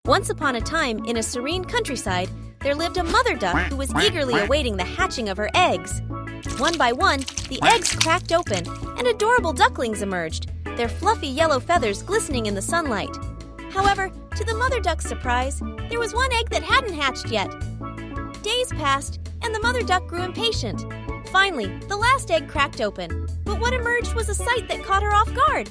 Once upon a time, in a serene countryside, there lived a mother duck who was eagerly awaiting the hatching of her eggs. One by one, the eggs cracked open, and adorable ducklings emerged, their fluffy yellow feathers glistening in the sunlight. However, to the mother duck's surprise, there was one egg that hadn't hatched yet. Days passed, and the mother duck grew impatient. Finally, the last egg cracked open, but what emerged was a sight that caught her off guard.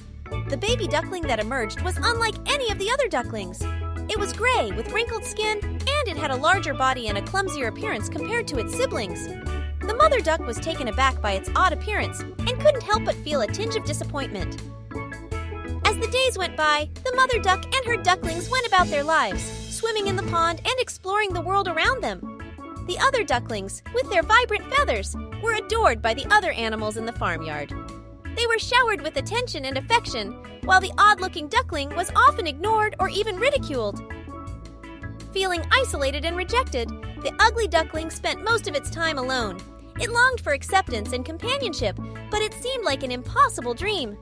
The baby duckling that emerged was unlike any of the other ducklings. It was gray with wrinkled skin, and it had a larger body and a clumsier appearance compared to its siblings. The mother duck was taken aback by its odd appearance and couldn't help but feel a tinge of disappointment. As the days went by, the mother duck and her ducklings went about their lives, swimming in the pond and exploring the world around them. The other ducklings, with their vibrant feathers, were adored by the other animals in the farmyard. They were showered with attention and affection, while the odd-looking duckling was often ignored or even ridiculed. Feeling isolated and rejected, the ugly duckling spent most of its time alone. It longed for acceptance and companionship, but it seemed like an impossible dream.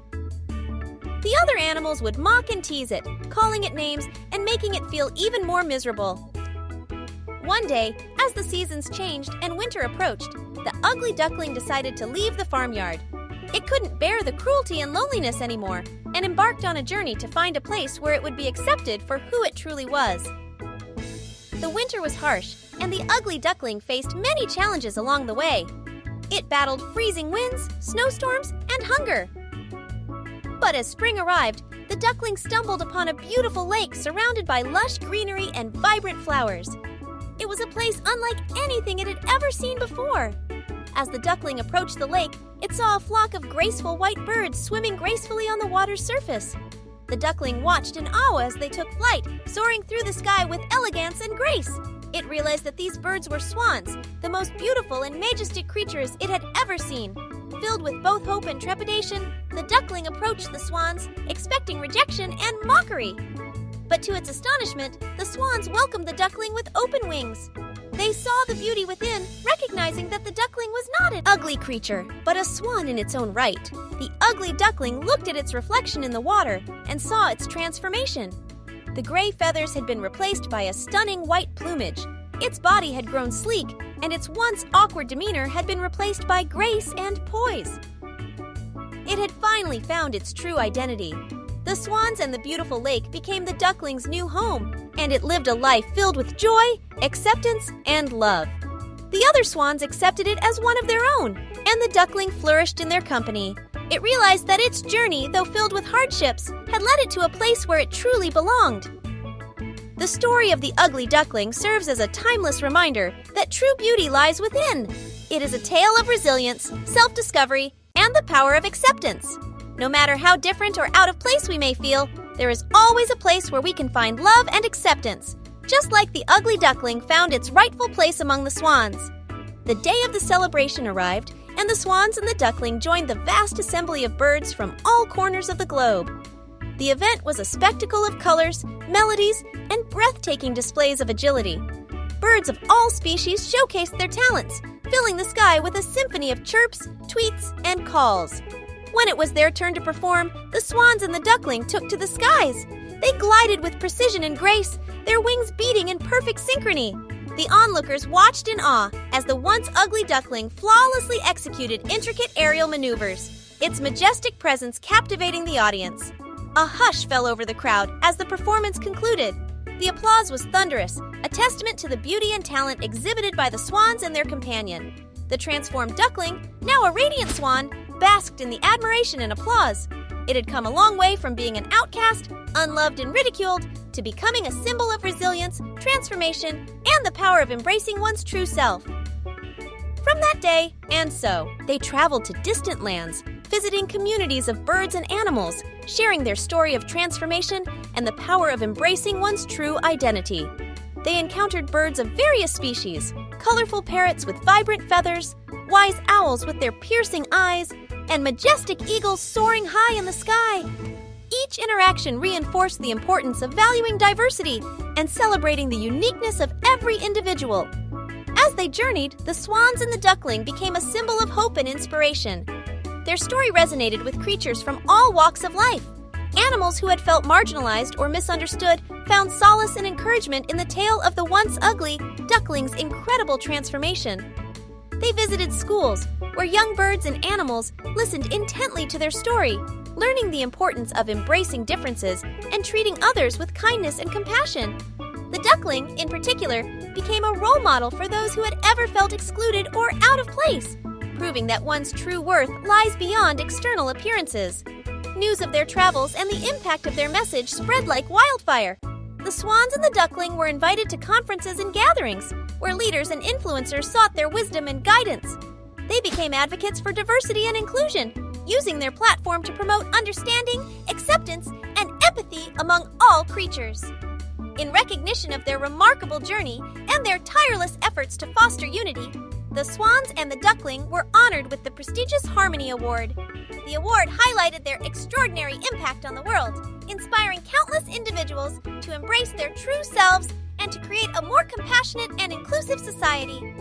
The other animals would mock and tease it, calling it names and making it feel even more miserable. One day, as the seasons changed and winter approached, the ugly duckling decided to leave the farmyard. It couldn't bear the cruelty and loneliness anymore, and embarked on a journey to find a place where it would be accepted for who it truly was. The winter was harsh, and the ugly duckling faced many challenges along the way. It battled freezing winds, snowstorms, and hunger. But as spring arrived, the duckling stumbled upon a beautiful lake surrounded by lush greenery and vibrant flowers. It was a place unlike anything it had ever seen before. As the duckling approached the lake, it saw a flock of graceful white birds swimming gracefully on the water's surface. The duckling watched in awe as they took flight, soaring through the sky with elegance and grace. It realized that these birds were swans, the most beautiful and majestic creatures it had ever seen. Filled with both hope and trepidation, the duckling approached the swans, expecting rejection and mockery. But to its astonishment, the swans welcomed the duckling with open wings. They saw the beauty within, recognizing that the duckling was not an ugly creature, but a swan in its own right. The ugly duckling looked at its reflection in the water and saw its transformation. The gray feathers had been replaced by a stunning white plumage. Its body had grown sleek, and its once awkward demeanor had been replaced by grace and poise. It had finally found its true identity. The swans and the beautiful lake became the duckling's new home, and it lived a life filled with joy, acceptance, and love. The other swans accepted it as one of their own, and the duckling flourished in their company. It realized that its journey, though filled with hardships, had led it to a place where it truly belonged. The story of the ugly duckling serves as a timeless reminder that true beauty lies within. It is a tale of resilience, self-discovery, and the power of acceptance. No matter how different or out of place we may feel, there is always a place where we can find love and acceptance, just like the ugly duckling found its rightful place among the swans. The day of the celebration arrived, and the swans and the duckling joined the vast assembly of birds from all corners of the globe. The event was a spectacle of colors, melodies, and breathtaking displays of agility. Birds of all species showcased their talents, filling the sky with a symphony of chirps, tweets, and calls. When it was their turn to perform, the swans and the duckling took to the skies. They glided with precision and grace, their wings beating in perfect synchrony. The onlookers watched in awe as the once ugly duckling flawlessly executed intricate aerial maneuvers, its majestic presence captivating the audience. A hush fell over the crowd as the performance concluded. The applause was thunderous, a testament to the beauty and talent exhibited by the swans and their companion. The transformed duckling, now a radiant swan, basked in the admiration and applause. It had come a long way from being an outcast, unloved and ridiculed, to becoming a symbol of resilience, transformation, and the power of embracing one's true self. From that day, and so, they traveled to distant lands, visiting communities of birds and animals, sharing their story of transformation and the power of embracing one's true identity. They encountered birds of various species, colorful parrots with vibrant feathers, wise owls with their piercing eyes, and majestic eagles soaring high in the sky. Each interaction reinforced the importance of valuing diversity and celebrating the uniqueness of every individual. As they journeyed, the swans and the duckling became a symbol of hope and inspiration. Their story resonated with creatures from all walks of life, Animals who had felt marginalized or misunderstood found solace and encouragement in the tale of the once ugly duckling's incredible transformation. They visited schools, where young birds and animals listened intently to their story, learning the importance of embracing differences and treating others with kindness and compassion. The duckling, in particular, became a role model for those who had ever felt excluded or out of place, proving that one's true worth lies beyond external appearances. News of their travels and the impact of their message spread like wildfire. The swans and the duckling were invited to conferences and gatherings, where leaders and influencers sought their wisdom and guidance. They became advocates for diversity and inclusion, using their platform to promote understanding, acceptance, and empathy among all creatures. In recognition of their remarkable journey and their tireless efforts to foster unity, the swans and the duckling were honored with the prestigious Harmony Award. The award highlighted their extraordinary impact on the world, inspiring countless individuals to embrace their true selves and to create a more compassionate and inclusive society.